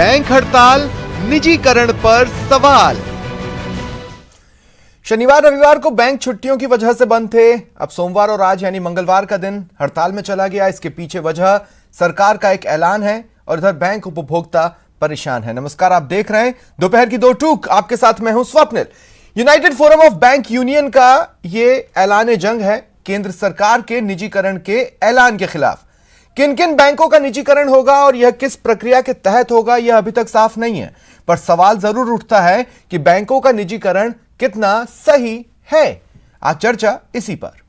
Bank हड़ताल, निजीकरण पर सवाल। शनिवार रविवार को बैंक छुट्टियों की वजह से बंद थे। अब सोमवार और आज यानी मंगलवार का दिन हड़ताल में चला गया। इसके पीछे वजह सरकार का एक ऐलान है और इधर बैंक उपभोक्ता परेशान है। नमस्कार, आप देख रहे हैं दोपहर की दो टूक। आपके साथ मैं हूं Swapnil. United forum of bank union का ये ऐलान जंग है केंद्र सरकार के निजीकरण के ऐलान के खिलाफ। किन किन बैंकों का निजीकरण होगा और यह किस प्रक्रिया के तहत होगा, यह अभी तक साफ नहीं है, पर सवाल जरूर उठता है कि बैंकों का निजीकरण कितना सही है। आज चर्चा इसी पर।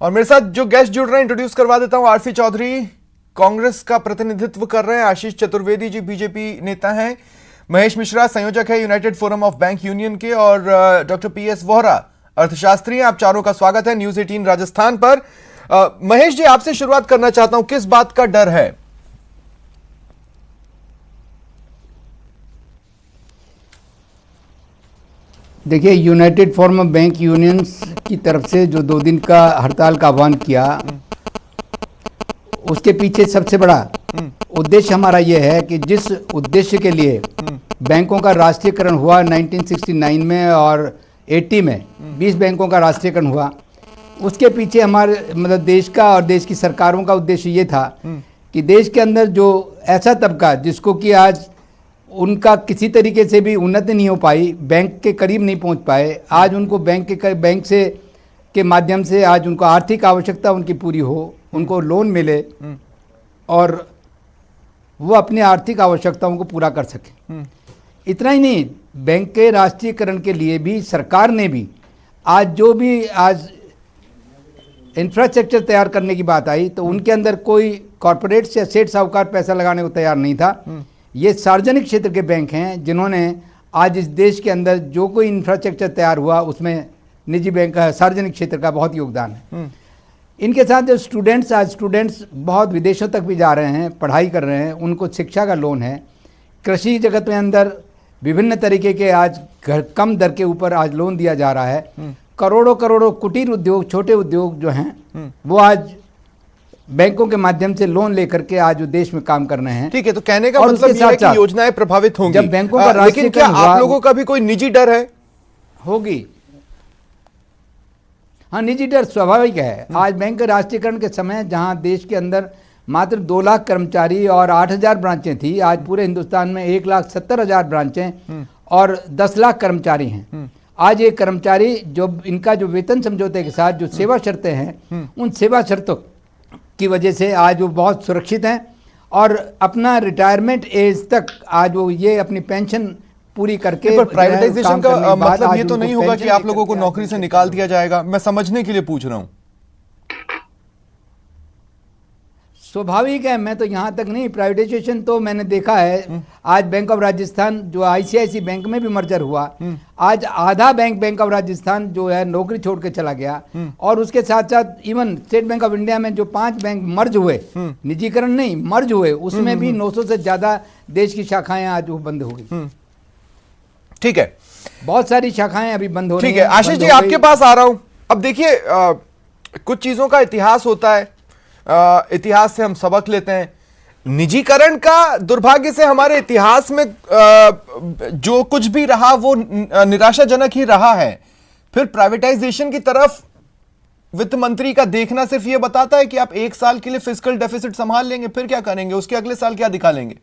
और मेरे साथ जो गेस्ट जुड़ रहे हैं इंट्रोड्यूस करवा देता हूं। आरसी चौधरी कांग्रेस का प्रतिनिधित्व कर रहे हैं। आशीष चतुर्वेदी जी बीजेपी नेता हैं। महेश मिश्रा संयोजक है United forum of bank union के। और डॉक्टर पीएस वोहरा अर्थशास्त्री हैं। आप चारों का स्वागत है न्यूज 18 राजस्थान पर। महेश जी, आपसे शुरुआत करना चाहता हूं, किस बात का डर है? देखिए, United forum of bank unions की तरफ से जो 2 दिन का हड़ताल का आह्वान किया, उसके पीछे सबसे बड़ा उद्देश्य हमारा यह है कि जिस उद्देश्य के लिए बैंकों का राष्ट्रीयकरण हुआ 1969 में और 80 में 20 बैंकों का राष्ट्रीयकरण हुआ, उसके पीछे हमारे मतलब देश का और देश की सरकारों का उद्देश्य ये था कि देश के अंदर जो ऐसा तबका जिसको कि आज उनका किसी तरीके से भी उन्नति नहीं हो पाई, बैंक के करीब नहीं पहुंच पाए, आज उनको बैंक से के माध्यम से आज उनको आर्थिक आवश्यकता उनकी पूरी हो, उनको लोन मिले और वो अपनी आर्थिक आवश्यकताओं को पूरा कर सके। इतना ही नहीं, बैंक के राष्ट्रीयकरण के लिए भी सरकार ने भी आज जो भी आज इंफ्रास्ट्रक्चर तैयार करने की बात आई तो उनके अंदर कोई कॉरपोरेट्स या सेठ साहूकार पैसा लगाने को तैयार नहीं था। ये सार्वजनिक क्षेत्र के बैंक हैं जिन्होंने आज इस देश के अंदर जो कोई इंफ्रास्ट्रक्चर तैयार हुआ उसमें निजी बैंक का, सार्वजनिक क्षेत्र का बहुत योगदान है। इनके साथ जो स्टूडेंट्स बहुत विदेशों तक भी जा रहे हैं, पढ़ाई कर रहे हैं, उनको शिक्षा का लोन है। कृषि जगत में अंदर विभिन्न तरीके के आज कम दर के ऊपर आज लोन दिया जा रहा है। करोड़ों करोड़ों कुटीर उद्योग, छोटे उद्योग जो हैं वो आज बैंकों के माध्यम से लोन लेकर के आज देश में काम कर रहे हैं। ठीक है, तो कहने का मतलब ये है कि योजनाएं प्रभावित होंगी जब बैंकों का लेकिन क्या आप लोगों का भी कोई निजी डर है? होगी। हाँ, निजी डर स्वाभाविक है। आज बैंक के राष्ट्रीयकरण के समय जहां देश के अंदर मात्र 2 लाख कर्मचारी और 8,000 ब्रांचें थी, आज पूरे हिंदुस्तान में 1,70,000 ब्रांचें और 10 लाख कर्मचारी हैं। आज ये कर्मचारी जो इनका जो वेतन समझौते के साथ जो सेवा शर्तें हैं, उन सेवा शर्तों की वजह से आज वो बहुत सुरक्षित हैं और अपना रिटायरमेंट एज तक आज वो ये अपनी पेंशन पूरी करके। पर प्राइवेटाइजेशन का मतलब ये तो नहीं होगा कि आप लोगों को नौकरी से निकाल दिया जाएगा? मैं समझने के लिए पूछ रहा हूं। स्वाभाविक है, मैं तो यहाँ तक नहीं, प्राइवेटाइजेशन तो मैंने देखा है। आज बैंक ऑफ राजस्थान जो आईसीआईसी बैंक में भी मर्जर हुआ, आज आधा बैंक ऑफ राजस्थान जो है नौकरी छोड़ के चला गया। और उसके साथ साथ even state bank of India में जो 5 बैंक मर्ज हुए, निजीकरण नहीं मर्ज हुए, उसमें भी 900 से ज्यादा देश की शाखाएं आज वो बंद हो गई। ठीक है, बहुत सारी शाखाएं अभी बंद हो रही हैं। ठीक है, आशीष जी आपके पास आ रहा हूं। अब देखिए, कुछ चीजों का इतिहास होता है, इतिहास से हम सबक लेते हैं। निजीकरण का दुर्भाग्य से हमारे इतिहास में जो कुछ भी रहा वो निराशाजनक ही रहा है। फिर प्राइवेटाइजेशन की तरफ वित्त मंत्री का देखना सिर्फ ये बताता है कि आप 1 साल के लिए फिस्कल डेफिसिट संभाल लेंगे, फिर क्या करेंगे, उसके अगले साल क्या दिखा लेंगे?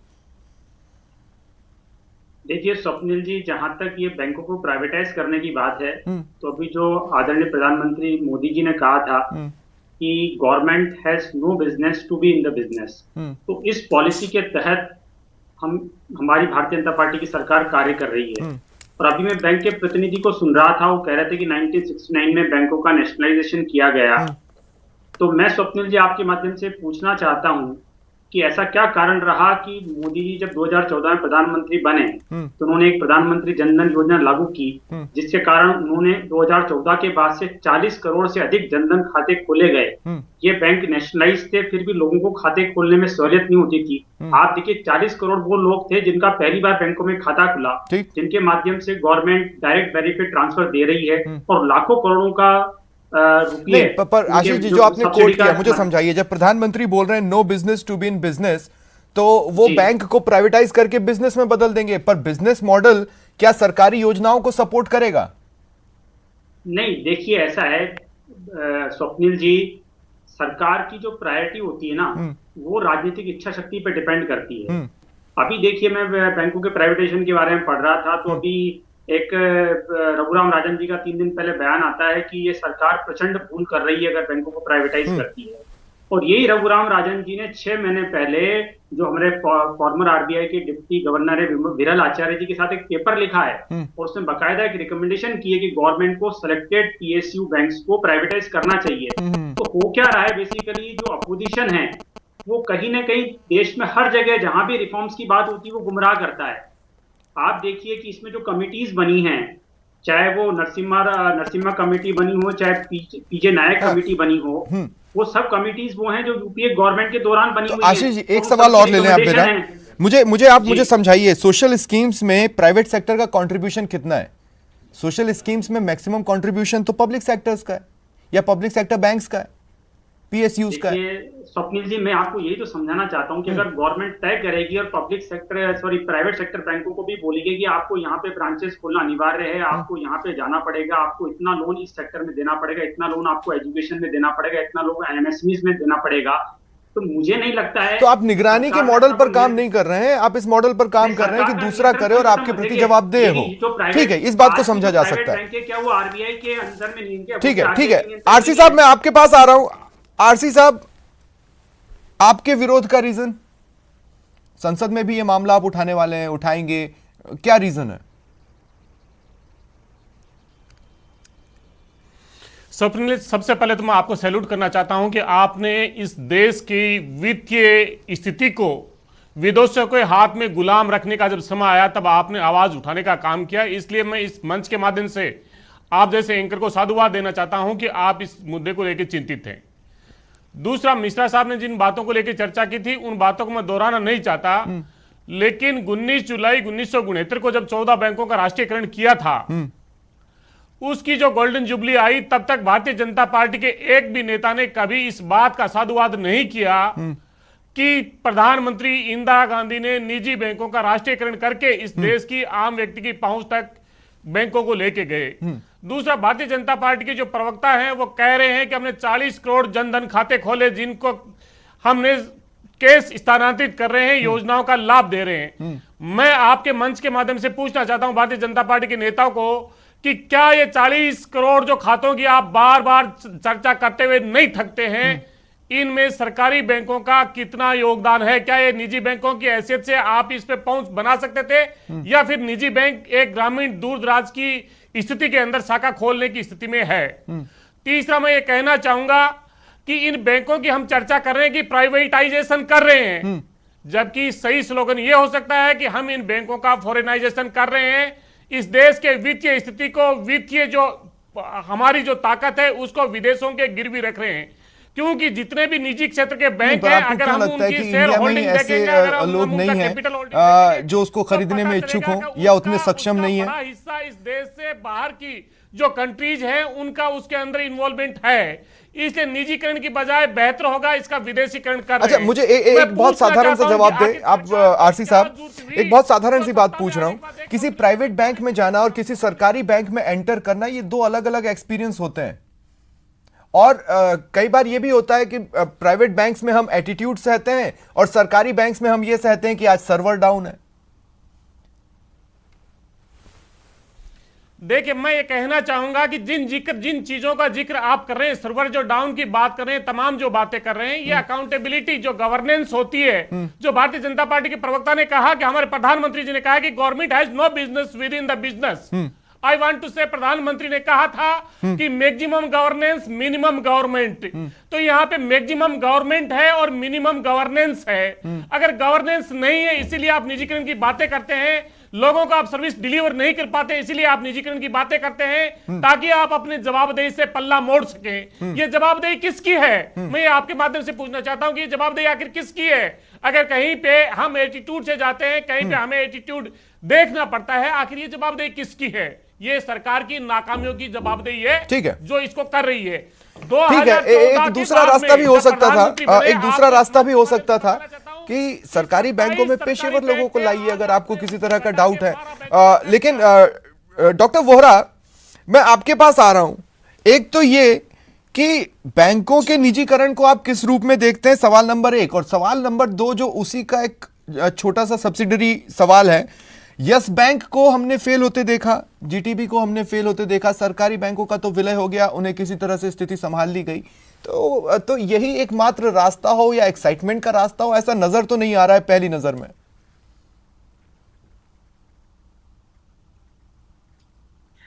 देखिए स्वप्निल जी, जहां तक ये बैंकों को प्राइवेटाइज करने की बात है, तो अभी जो आदरणीय प्रधानमंत्री मोदी जी ने कहा था कि government has no business to be in the business, तो इस पॉलिसी के तहत हमारी भारतीय जनता पार्टी की सरकार कार्य कर रही है। और अभी मैं बैंक के प्रतिनिधि को सुन रहा था, वो कह रहे थे कि 1969 में बैंकों का नेशनलाइजेशन किया गया। तो मैं स्वप्निल जी आपके माध्यम से पूछना चाहता हूं कि ऐसा क्या कारण रहा कि मोदी जी जब 2014 में प्रधानमंत्री बने तो उन्होंने एक प्रधानमंत्री जनधन योजना लागू की, जिसके कारण उन्होंने 2014 के बाद से 40 करोड़ से अधिक जनधन खाते खोले गए। ये बैंक नेशनलाइज थे, फिर भी लोगों को खाते खोलने में सहूलियत नहीं होती थी। आप देखिए 40 करोड़ वो लोग थे जिनका पहली बार बैंकों में खाता खुला, जिनके माध्यम से गवर्नमेंट डायरेक्ट बेनिफिट ट्रांसफर दे रही है और लाखों करोड़ों का नहीं, पर आशीष जी जो आपने कोट किया मुझे समझाइए, जब प्रधानमंत्री बोल रहे हैं no business to be in business, तो वो बैंक को प्राइवेटाइज करके बिजनेस में बदल देंगे, पर बिजनेस मॉडल क्या सरकारी योजनाओं को सपोर्ट करेगा? नहीं, देखिए ऐसा है स्वप्निल जी, सरकार की जो प्रायोरिटी होती है ना वो राजनीतिक इच्छा शक्ति पर डिपेंड करती है। अभी देखिए मैं बैंकों के प्राइवेटाइजेशन के बारे में पढ़ रहा था, तो अभी एक रघुराम राजन जी का 3 दिन पहले बयान आता है कि ये सरकार प्रचंड भूल कर रही है अगर बैंकों को प्राइवेटाइज करती है। और यही रघुराम राजन जी ने 6 महीने पहले जो हमारे फॉर्मर आरबीआई के डिप्टी गवर्नर है विरल आचार्य जी के साथ एक पेपर लिखा है और उसमें बकायदा एक रिकमेंडेशन की है कि गवर्नमेंट को सिलेक्टेड पीएसयू बैंक्स को प्राइवेटाइज करना चाहिए। तो हो क्या रहा है, बेसिकली जो अपोजिशन है वो कहीं ना कहीं देश में हर जगह जहां भी रिफॉर्म्स की बात होती है वो गुमराह करता है। आप देखिए कि इसमें जो कमिटीज बनी हैं, चाहे वो नरसिम्हा कमेटी बनी हो, चाहे पीजे नायक कमेटी बनी हो, वो सब कमिटीज वो हैं जो यूपीए गवर्नमेंट के दौरान बनी हुई हैं। आशीष जी एक सवाल और ले लें आप मेरा, मुझे समझाइए, सोशल स्कीम्स में प्राइवेट सेक्टर का कंट्रीब्यूशन कितना है? सोशल स्कीम्स में मैक्सिमम कंट्रीब्यूशन तो पब्लिक सेक्टर्स का है या पब्लिक सेक्टर बैंक्स का है, पीएसयूज का है। स्वप्निल जी मैं आपको यही तो समझाना चाहता हूं कि अगर गवर्नमेंट तय करेगी और प्राइवेट सेक्टर बैंकों को भी बोलेगी कि आपको यहाँ पे ब्रांचेस खोलना अनिवार्य है, आपको यहाँ पे जाना पड़ेगा, आपको इतना लोन इस सेक्टर में देना पड़ेगा, इतना लोन आपको एजुकेशन में देना पड़ेगा, इतना लोन एमएसएमईज में देना पड़ेगा, तो मुझे नहीं लगता है। तो आप निगरानी के मॉडल पर काम नहीं कर रहे हैं, आप इस मॉडल पर काम कर रहे हैं कि दूसरा करे और आपके प्रति जवाबदेह हो। ठीक है, इस बात को समझा जा सकता है। क्या वो आरबीआई के अंदर में नहीं? ठीक है आरसी साहब मैं आपके पास आ रहा हूं। आरसी साहब, आपके विरोध का रीजन, संसद में भी ये मामला आप उठाने वाले हैं, उठाएंगे, क्या रीजन है? सबसे पहले तो मैं आपको सैल्यूट करना चाहता हूं कि आपने इस देश की वित्तीय स्थिति को विदेशों के हाथ में गुलाम रखने का जब समय आया तब आपने आवाज उठाने का काम किया। इसलिए मैं इस मंच के माध्यम से आप जैसे एंकर को साधुवाद देना चाहता हूं कि आप इस मुद्दे को लेकर चिंतित हैं। दूसरा, मिश्रा साहब ने जिन बातों को लेकर चर्चा की थी उन बातों को मैं दोहराना नहीं चाहता, लेकिन 19 जुलाई 1969 को जब 14 बैंकों का राष्ट्रीयकरण किया था, उसकी जो गोल्डन जुबली आई, तब तक भारतीय जनता पार्टी के एक भी नेता ने कभी इस बात का साधुवाद नहीं किया कि प्रधानमंत्री इंदिरा गांधी ने निजी बैंकों का राष्ट्रीयकरण करके इस देश की आम व्यक्ति की पहुंच तक बैंकों को लेके गए। दूसरा, भारतीय जनता पार्टी के जो प्रवक्ता हैं वो कह रहे हैं कि हमने 40 करोड़ जनधन खाते खोले जिनको हमने केस स्थानांतरित कर रहे हैं, योजनाओं का लाभ दे रहे हैं। मैं आपके मंच के माध्यम से पूछना चाहता हूं भारतीय जनता पार्टी के नेताओं को कि क्या ये 40 करोड़ जो खातों की आप बार बार चर्चा करते हुए नहीं थकते हैं, इनमें सरकारी बैंकों का कितना योगदान है? क्या ये निजी बैंकों की हैसियत से आप इस पे पहुंच बना सकते थे या फिर निजी बैंक एक ग्रामीण दूर दराज की स्थिति के अंदर शाखा खोलने की स्थिति में है? तीसरा, मैं ये कहना चाहूंगा कि इन बैंकों की हम चर्चा कर रहे हैं कि प्राइवेटाइजेशन कर रहे हैं, जबकि सही स्लोगन ये हो सकता है कि हम इन बैंकों का फॉरेनाइजेशन कर रहे हैं। इस देश के वित्तीय स्थिति को, वित्तीय जो हमारी जो ताकत है उसको विदेशों के गिरवी रख रहे हैं, क्योंकि जितने भी निजी क्षेत्र के बैंक हैं, अगर हम उनकी शेयर होल्डिंग देखेंगे, अगर लोग नहीं हैं जो उसको खरीदने में इच्छुक हो या उतने सक्षम नहीं है। बड़ा हिस्सा इस देश से बाहर की जो कंट्रीज हैं उनका उसके अंदर इन्वॉल्वमेंट है, इसलिए निजीकरण की बजाय बेहतर होगा इसका विदेशीकरण कर रहे हैं। अच्छा, मुझे एक बहुत साधारण सा जवाब दे आप आरसी साहब, एक बहुत साधारण सी बात पूछ रहा हूं। किसी प्राइवेट बैंक में जाना और किसी सरकारी बैंक में एंटर करना, ये दो अलग अलग एक्सपीरियंस होते हैं। और कई बार ये भी होता है कि प्राइवेट बैंक्स में हम एटीट्यूड सहते हैं और सरकारी बैंक्स में हम ये सहते हैं कि आज सर्वर डाउन है। देखिए, मैं ये कहना चाहूंगा कि जिन चीजों का जिक्र आप कर रहे हैं, सर्वर जो डाउन की बात कर रहे हैं, तमाम जो बातें कर रहे हैं, ये अकाउंटेबिलिटी जो गवर्नेंस होती है, जो भारतीय जनता पार्टी के प्रवक्ता ने कहा कि हमारे प्रधानमंत्री जी ने कहा कि government has no business with in the business, I want to say प्रधानमंत्री ने कहा था कि मैक्सिमम गवर्नेंस मिनिमम गवर्नमेंट, तो यहाँ पे मैक्सिमम गवर्नमेंट है और मिनिमम गवर्नेंस है। अगर गवर्नेंस नहीं है इसीलिए आप निजीकरण की बातें करते हैं, लोगों को आप सर्विस डिलीवर नहीं कर पाते इसीलिए आप निजीकरण की बातें करते हैं, ताकि आप अपने जवाबदेही से पल्ला मोड़ सकें। ये जवाबदेही किसकी है? मैं आपके माध्यम से पूछना चाहता हूं कि ये जवाबदेही आखिर किसकी है? अगर कहीं पे हम एटीट्यूड से जाते हैं, कहीं पे हमें एटीट्यूड देखना पड़ता है, आखिर ये जवाबदेही किसकी है? ये सरकार की नाकामियों की जवाबदेही है, ठीक है, जो इसको कर रही है। ठीक है। एक दूसरा रास्ता भी हो सकता था, एक दूसरा रास्ता भी हो सकता था कि सरकारी बैंकों में पेशेवर लोगों को लाइए अगर आपको किसी तरह का डाउट है। लेकिन डॉक्टर वोहरा, मैं आपके पास आ रहा हूं। एक तो ये कि बैंकों के निजीकरण को आप किस रूप में देखते हैं, सवाल नंबर 1। और सवाल नंबर 2 जो उसी का एक छोटा सा सब्सिडरी सवाल है, यस बैंक को हमने फेल होते देखा, जीटीबी को हमने फेल होते देखा, सरकारी बैंकों का तो विलय हो गया, उन्हें किसी तरह से स्थिति संभाल ली गई। तो यही एकमात्र रास्ता हो या एक्साइटमेंट का रास्ता हो, ऐसा नजर तो नहीं आ रहा है पहली नजर में।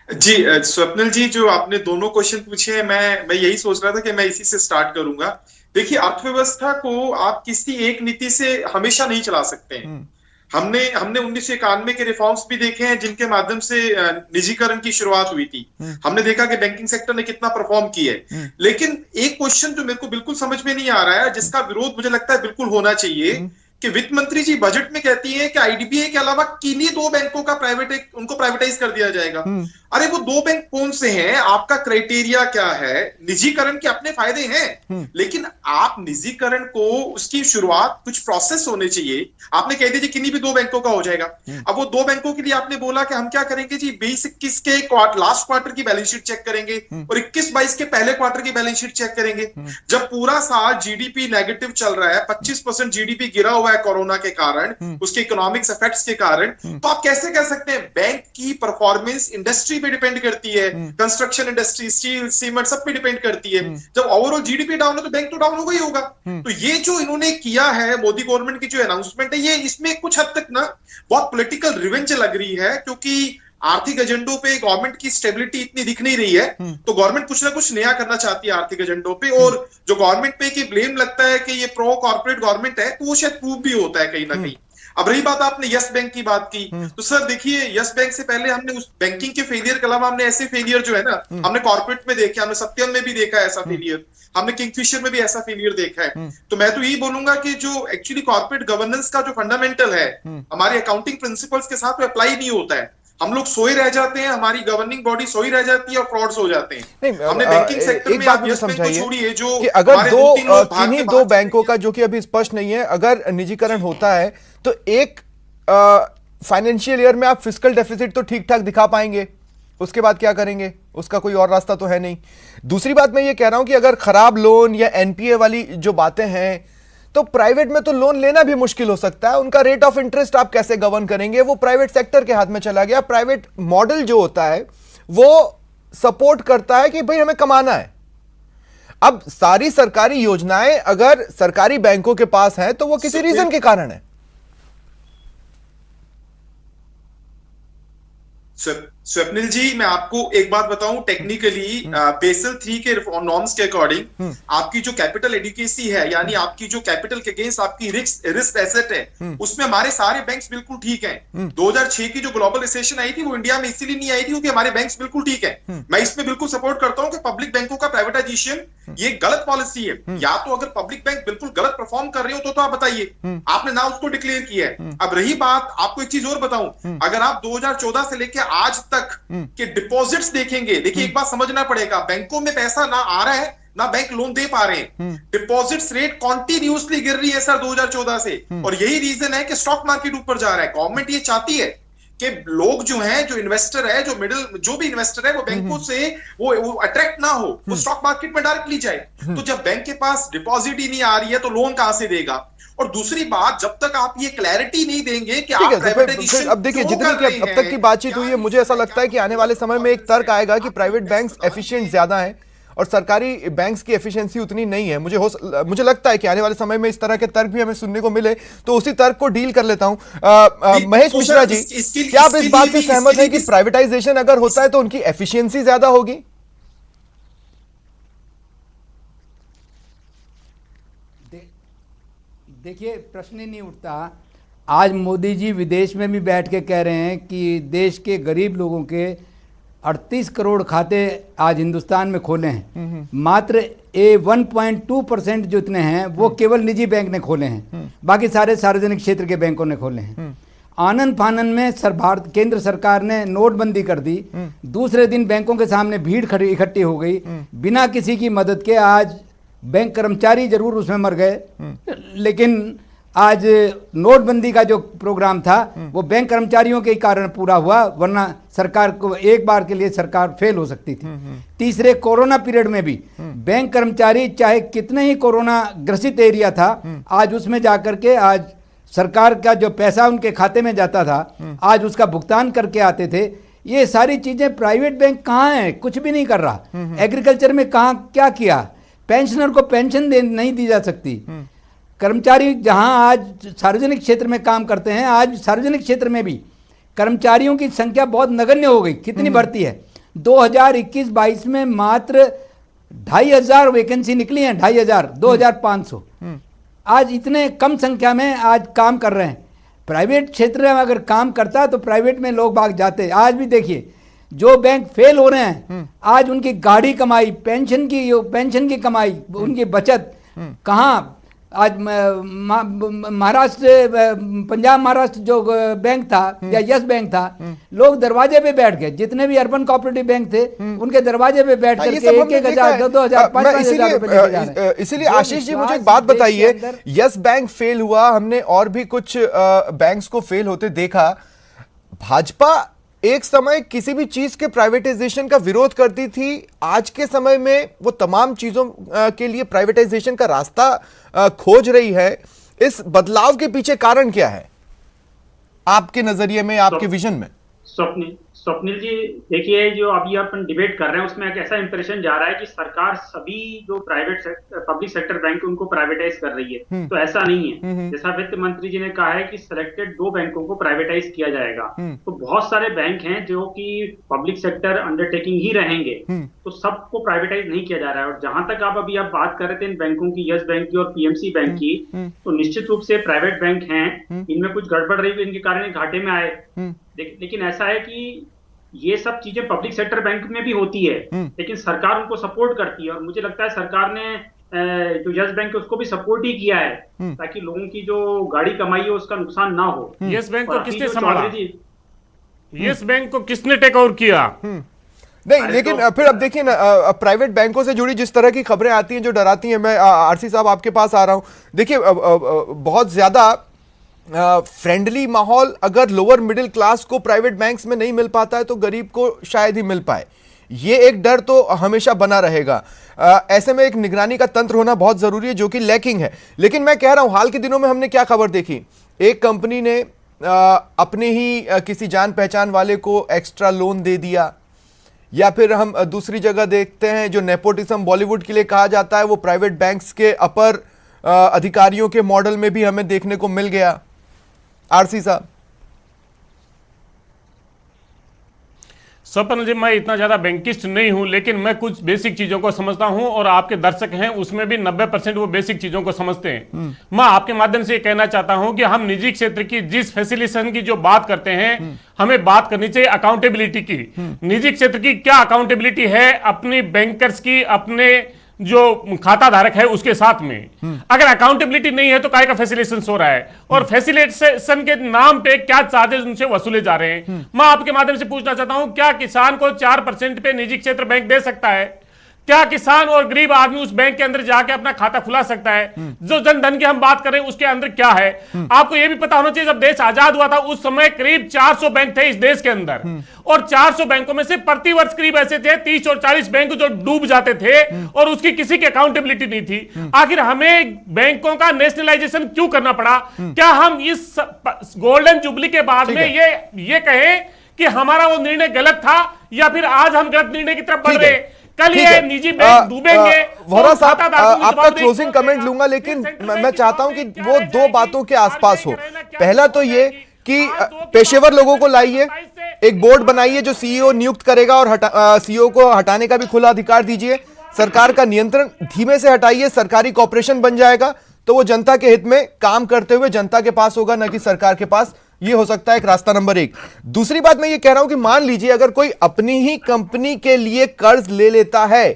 जी स्वप्निल जी, जो आपने दोनों क्वेश्चन पूछे हैं, मैं यही सोच रहा था कि मैं इसी से स्टार्ट करूंगा। देखिए, अर्थव्यवस्था को आप किसी एक नीति से हमेशा नहीं चला सकते हैं। हमने 1991 के रिफॉर्म्स भी देखे हैं जिनके माध्यम से निजीकरण की शुरुआत हुई थी। हमने देखा कि बैंकिंग सेक्टर ने कितना परफॉर्म किया है। लेकिन एक क्वेश्चन जो मेरे को बिल्कुल समझ में नहीं आ रहा है, जिसका विरोध मुझे लगता है बिल्कुल होना चाहिए, कि वित्त मंत्री जी बजट में कहती है कि आईडीबीआई के अलावा किन्हीं 2 बैंकों का उनको प्राइवेटाइज कर दिया जाएगा। अरे वो 2 बैंक कौन से हैं? आपका क्राइटेरिया क्या है? निजीकरण के अपने फायदे हैं, लेकिन आप निजीकरण को उसकी शुरुआत कुछ प्रोसेस होने चाहिए। आपने कह दिया किन्हीं भी 2 बैंकों का हो जाएगा। अब वो 2 बैंकों के लिए आपने बोला कि हम क्या करेंगे जी, 20-21 के लास्ट क्वार्टर की बैलेंस शीट चेक करेंगे और 21-22 के पहले क्वार्टर की बैलेंस शीट चेक करेंगे। जब पूरा साल जीडीपी नेगेटिव चल रहा है, 25% जीडीपी गिरा हुआ है कोरोना के कारण, उसके इकोनॉमिक्स इफेक्ट्स के कारण, तो आप कैसे कह सकते हैं? बैंक की परफॉर्मेंस इंडस्ट्री पे डिपेंड करती है, कंस्ट्रक्शन इंडस्ट्री, स्टील, सीमेंट, सब पे डिपेंड करती है। जब ओवरऑल जीडीपी डाउन है तो बैंक तो डाउन होगा ही होगा। तो ये जो इन्होंने किया है, मोदी गवर्नमेंट की जो अनाउंसमेंट है, ये इसमें कुछ हद तक ना बहुत पॉलिटिकल रिवेंज लग रही है, क्योंकि आर्थिक एजेंडों पे गवर्नमेंट की स्टेबिलिटी इतनी दिख नहीं रही है। तो गवर्नमेंट कुछ ना कुछ नया करना चाहती है आर्थिक एजेंडों पे, और जो गवर्नमेंट पे की ब्लेम लगता है कि ये प्रो कॉर्पोरेट गवर्नमेंट है, तो वो शायद प्रूव भी होता है कहीं ना कहीं। अब रही बात, आपने यस बैंक की बात की, तो सर देखिए, यस बैंक से पहले हमने उस बैंकिंग के फेलियर के अलावा हमने ऐसे फेलियर जो है ना, हमने कॉर्पोरेट में देखे, हमने सत्यम में भी देखा है ऐसा फेलियर, हमने किंगफिशर में भी ऐसा फेलियर देखा है। तो मैं तो यही बोलूंगा कि जो एक्चुअली कॉर्पोरेट गवर्नेंस का जो फंडामेंटल है, हमारे अकाउंटिंग प्रिंसिपल्स के साथ अप्लाई नहीं होता है। हम लोग सोए रह जाते हैं, हमारी गवर्निंग बॉडी सोई रह जाती है और फ्रॉड्स हो जाते हैं। नहीं, हमने बैंकिंग सेक्टर एक में बात मुझे समझाइए जो कि अगर किन्हीं 2 बैंकों का, जो कि अभी स्पष्ट नहीं है, अगर निजीकरण होता है तो एक फाइनेंशियल ईयर में आप फिस्कल डेफिसिट तो ठीक ठाक दिखा पाएंगे, उसके बाद क्या करेंगे? उसका कोई और रास्ता तो है नहीं। दूसरी बात मैं ये कह रहा हूं कि अगर खराब लोन या एनपीए वाली जो बातें हैं, तो प्राइवेट में तो लोन लेना भी मुश्किल हो सकता है। उनका रेट ऑफ इंटरेस्ट आप कैसे गवर्न करेंगे? वो प्राइवेट सेक्टर के हाथ में चला गया। प्राइवेट मॉडल जो होता है वो सपोर्ट करता है कि भाई हमें कमाना है। अब सारी सरकारी योजनाएं अगर सरकारी बैंकों के पास हैं तो वो किसी रीजन के कारण है। स्वप्निल जी, मैं आपको एक बात बताऊं, टेक्निकली बेसल 3 के नॉर्म्स के अकॉर्डिंग आपकी जो कैपिटल एडिक्वेसी है, यानी आपकी जो कैपिटल के अगेंस्ट आपकी रिस्क एसेट है, उसमें हमारे सारे बैंक्स बिल्कुल ठीक हैं। 2006 की जो ग्लोबल रिसेशन आई थी वो इंडिया में इसीलिए नहीं आई थी क्योंकि हमारे बैंक्स बिल्कुल ठीक है। मैं इसमें बिल्कुल सपोर्ट करता हूं कि पब्लिक बैंकों का प्राइवेटाइजेशन ये गलत पॉलिसी है। या तो अगर पब्लिक बैंक बिल्कुल गलत परफॉर्म कर रहे हो तो आप बताइए, आपने ना उसको डिक्लेयर किया है। अब रही बात, आपको एक चीज और बताऊं, अगर आप 2014 से लेकर आज तक के डिपॉजिट्स देखेंगे, देखिए एक बात समझना पड़ेगा, बैंकों में पैसा ना आ रहा है ना बैंक लोन दे पा रहे हैं। डिपॉजिट्स रेट कॉन्टिन्यूसली गिर रही है सर 2014 से, और यही रीजन है कि स्टॉक मार्केट ऊपर जा रहा है। गवर्नमेंट ये चाहती है कि लोग जो हैं, जो इन्वेस्टर है, जो भी इन्वेस्टर है, वो बैंकों से वो अट्रैक्ट ना हो, वो स्टॉक मार्केट में डायरेक्टली जाए। तो जब बैंक के पास डिपॉजिट ही नहीं आ रही है तो लोन कहां से देगा? और दूसरी बात, जब तक आप ये क्लैरिटी नहीं देंगे कि आप प्राइवेटाइजेशन, अब देखिए जितनी की अब तक की बातचीत हुई है, मुझे ऐसा लगता है कि आने वाले समय में एक तर्क आएगा कि प्राइवेट बैंक्स एफिशिएंट ज्यादा हैं और सरकारी बैंक्स की एफिशिएंसी उतनी नहीं है। मुझे लगता है कि आने वाले समय में इस तरह के तर्क भी हमें सुनने को मिले, तो उसी तर्क को डील कर लेता हूं। महेश मिश्रा जी, क्या आप इस बात से सहमत हैं कि प्राइवेटाइजेशन अगर होता है तो उनकी एफिशिएंसी ज्यादा होगी? देखिए, प्रश्न ही नहीं उठता। आज मोदी जी विदेश में भी बैठ के कह रहे हैं कि देश के गरीब लोगों के 38 करोड़ खाते आज हिंदुस्तान में खोले हैं। मात्र 1.2% जो इतने हैं वो केवल निजी बैंक ने खोले हैं, बाकी सारे सार्वजनिक क्षेत्र के बैंकों ने खोले हैं। आनंद फानन में केंद्र सरकार ने नोटबंदी कर दी, दूसरे दिन बैंकों के सामने भीड़ इकट्ठी हो गई, बिना किसी की मदद के। आज बैंक कर्मचारी जरूर उसमें मर गए, लेकिन आज नोटबंदी का जो प्रोग्राम था वो बैंक कर्मचारियों के कारण पूरा हुआ, वरना सरकार को एक बार के लिए सरकार फेल हो सकती थी। तीसरे कोरोना पीरियड में भी बैंक कर्मचारी, चाहे कितने ही कोरोना ग्रसित एरिया था, आज उसमें जाकर के आज सरकार का जो पैसा उनके खाते में जाता था, आज उसका भुगतान करके आते थे। ये सारी चीजें प्राइवेट बैंक कहाँ है? कुछ भी नहीं कर रहा। एग्रीकल्चर में कहाँ क्या किया? पेंशनर को पेंशन नहीं दी जा सकती। कर्मचारी जहां आज सार्वजनिक क्षेत्र में काम करते हैं, आज सार्वजनिक क्षेत्र में भी कर्मचारियों की संख्या बहुत नगण्य हो गई। कितनी भर्ती है? 2021-22 में मात्र 2500 वैकेंसी निकली हैं, 2500, 2500। आज इतने कम संख्या में आज काम कर रहे हैं। प्राइवेट क्षेत्र में अगर काम करता तो प्राइवेट में लोग भाग जाते। आज भी देखिए, जो बैंक फेल हो रहे हैं, आज उनकी गाढ़ी कमाई, पेंशन की कमाई, उनकी बचत कहाँ? आज महाराष्ट्र, पंजाब महाराष्ट्र जो बैंक था या यस बैंक था, लोग दरवाजे पे बैठ गए। जितने भी अर्बन कोऑपरेटिव बैंक थे, उनके दरवाजे पे बैठ करके 1,000, 2,000, 5,000 रुपए लेके जा रहे हैं। इसीलिए आशीष जी, मुझे एक बात बताइए, यस बैंक फेल हुआ, हमने और भी कुछ बैंक्स को फेल होते देखा। भाजपा एक समय किसी भी चीज के प्राइवेटाइजेशन का विरोध करती थी, आज के समय में वो तमाम चीजों के लिए प्राइवेटाइजेशन का रास्ता खोज रही है। इस बदलाव के पीछे कारण क्या है आपके नजरिए में, आपके विजन में? स्वप्निल जी, देखिए, जो अभी अपन डिबेट कर रहे हैं उसमें एक ऐसा इंप्रेशन जा रहा है कि सरकार सभी जो पब्लिक सेक्टर बैंक उनको प्राइवेटाइज कर रही है, तो ऐसा नहीं है। जैसा वित्त मंत्री जी ने कहा है कि सिलेक्टेड 2 बैंकों को प्राइवेटाइज किया जाएगा, तो बहुत सारे बैंक हैं जो कि पब्लिक सेक्टर अंडरटेकिंग ही रहेंगे, तो सबको प्राइवेटाइज नहीं किया जा रहा है। और जहां तक आप बात कर रहे थे इन बैंकों की, यस बैंक की और पीएमसी बैंक की, तो निश्चित रूप से प्राइवेट बैंक हैं, इनमें कुछ गड़बड़ रही, इनके कारण घाटे में आए। लेकिन ऐसा है कि ये सब चीजें पब्लिक सेक्टर बैंक में भी होती है, लेकिन सरकार उनको सपोर्ट करती है। और मुझे लगता है सरकार ने जो यस बैंक है उसको भी सपोर्ट ही किया है, ताकि लोगों की जो गाड़ी कमाई है उसका नुकसान ना हो। यस बैंक को किसने संभाला? यस बैंक को किसने टेक ओवर किया? नहीं, लेकिन फिर अब देखिए ना, प्राइवेट बैंकों से जुड़ी जिस तरह की खबरें आती हैं जो डराती हैं, मैं आरसी साहब आपके पास आ रहा हूं। देखिए, बहुत ज्यादा फ्रेंडली माहौल अगर लोअर मिडिल क्लास को प्राइवेट बैंक्स में नहीं मिल पाता है तो गरीब को शायद ही मिल पाए। ये एक डर तो हमेशा बना रहेगा। ऐसे में एक निगरानी का तंत्र होना बहुत जरूरी है, जो कि लैकिंग है। लेकिन मैं कह रहा हूं, हाल के दिनों में हमने क्या खबर देखी, एक कंपनी ने अपने ही किसी जान पहचान वाले को एक्स्ट्रा लोन दे दिया, या फिर हम दूसरी जगह देखते हैं जो नेपोटिज्म बॉलीवुड के लिए कहा जाता है, वो प्राइवेट बैंक्स के अपर अधिकारियों के मॉडल में भी हमें देखने को मिल गया। आरसी साहब। स्वप्न जी, मैं इतना ज्यादा बैंकिस्ट नहीं हूं, लेकिन मैं कुछ बेसिक चीजों को समझता हूं, और आपके दर्शक हैं उसमें भी 90% वो बेसिक चीजों को समझते हैं। मैं आपके माध्यम से ये कहना चाहता हूं कि हम निजी क्षेत्र की जिस फैसिलिटेशन की जो बात करते हैं, हमें बात करनी चाहिए अकाउंटेबिलिटी की। निजी क्षेत्र की क्या अकाउंटेबिलिटी है अपनी बैंकर्स की, अपने जो खाता धारक है उसके साथ में? अगर अकाउंटेबिलिटी नहीं है तो काय का फैसिलिटेशन हो रहा है, और फैसिलिटेशन के नाम पे क्या चार्जेस उनसे वसूले जा रहे हैं? मैं आपके माध्यम से पूछना चाहता हूं, क्या किसान को 4% पे निजी क्षेत्र बैंक दे सकता है? क्या किसान और गरीब आदमी उस बैंक के अंदर जाके अपना खाता खुला सकता है? जो जनधन की हम बात कर रहे हैं उसके अंदर क्या है? आपको यह भी पता होना चाहिए, जब देश आजाद हुआ था उस समय करीब 400 बैंक थे इस देश के अंदर, और 400 बैंकों में से प्रति वर्ष करीब ऐसे थे 30 और 40 बैंक जो डूब जाते थे, और उसकी किसी की अकाउंटेबिलिटी नहीं थी। आखिर हमें बैंकों का नेशनलाइजेशन क्यों करना पड़ा? क्या हम इस गोल्डन जुबली के बाद में ये कहें कि हमारा वो निर्णय गलत था, या फिर आज हम गलत निर्णय की तरफ बढ़ रहे हैं? कल ठीक ये है। निजी बैंक डूबेंगे वोहरा तो साहब, खाताधारकों को आपका जवाब क्लोजिंग देंगे। कमेंट लूंगा, लेकिन सेंट्रल मैं बैंक चाहता हूं कि क्या वो रह दो जाएगी? बातों के आसपास हो। RBI के रहना क्या पहला तो ये जाएगी? कि आज दो के पेशेवर बाद लोगों को लाइए, 27 से एक बोर्ड बनाइए जो सीईओ नियुक्त करेगा, और सीईओ को हटाने का भी खुला अधिकार दीजिए। सरकार का नियंत्रण धीमे से हटाइए, सरकारी कॉर्पोरेशन बन जाएगा तो वो जनता के हित में काम करते हुए जनता के पास होगा, न कि सरकार के पास। ये हो सकता है एक रास्ता नंबर एक। दूसरी बात मैं ये कह रहा हूं कि मान लीजिए अगर कोई अपनी ही कंपनी के लिए कर्ज ले लेता है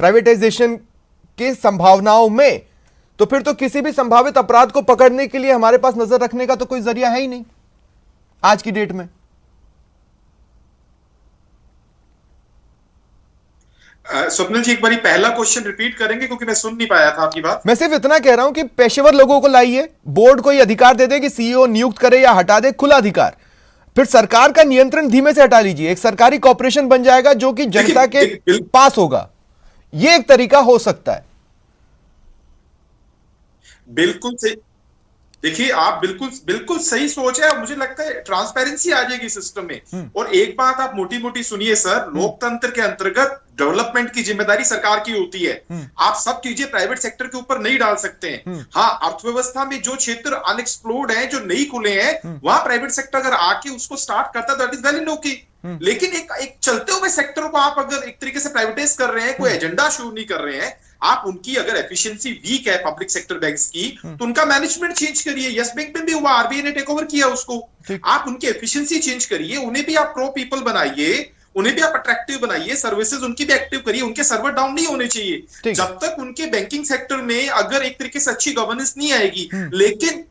प्राइवेटाइजेशन की संभावनाओं में, तो फिर तो किसी भी संभावित अपराध को पकड़ने के लिए हमारे पास नजर रखने का तो कोई जरिया है ही नहीं आज की डेट में। स्वप्निल जी, एक बारी पहला क्वेश्चन रिपीट करेंगे क्योंकि मैं सुन नहीं पाया था आपकी बात। मैं सिर्फ इतना कह रहा हूं कि पेशेवर लोगों को लाइए, बोर्ड को यह अधिकार दे दे कि सीईओ नियुक्त करे या हटा दे, खुला अधिकार। फिर सरकार का नियंत्रण धीमे से हटा लीजिए, एक सरकारी कॉर्पोरेशन बन जाएगा जो कि जनता के पास होगा। यह एक तरीका हो सकता है। बिल्कुल सही। देखिए, आप बिल्कुल सही सोच है। मुझे लगता है ट्रांसपेरेंसी आ जाएगी सिस्टम में। और एक बात आप मोटी मोटी सुनिए सर, लोकतंत्र के अंतर्गत डेवलपमेंट की जिम्मेदारी सरकार की होती है। आप सब चीजें प्राइवेट सेक्टर के ऊपर नहीं डाल सकते हैं। हाँ, अर्थव्यवस्था में जो क्षेत्र अनएक्सप्लोर्ड है, जो नहीं खुले हैं, वहां प्राइवेट सेक्टर अगर आके उसको स्टार्ट करता, दैट इज वेरी ओके। लेकिन एक चलते हुए सेक्टर को आप अगर एक तरीके से प्राइवेटाइज कर रहे हैं, कोई एजेंडा शो नहीं कर रहे हैं, आप उनकी अगर एफिशिएंसी वीक है पब्लिक सेक्टर बैंक्स की, तो उनका मैनेजमेंट चेंज करिए। यस बैंक में भी हुआ, आरबीआई ने टेक ओवर किया उसको। आप उनकी एफिशिएंसी चेंज करिए, उन्हें भी आप प्रो पीपल बनाइए, उन्हें भी आप अट्रैक्टिव बनाइए, सर्विसेज उनकी भी एक्टिव करिए, उनके सर्वर डाउन नहीं होने चाहिए। जब तक उनके बैंकिंग सेक्टर में अगर एक तरीके से अच्छी गवर्नेंस नहीं आएगी। लेकिन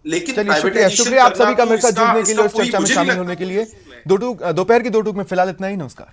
शुक्रिया आप सभी का मेरे साथ जुड़ने के लिए और चर्चा में शामिल होने के लिए। दोपहर की 2 टूक में फिलहाल इतना ही। नमस्कार।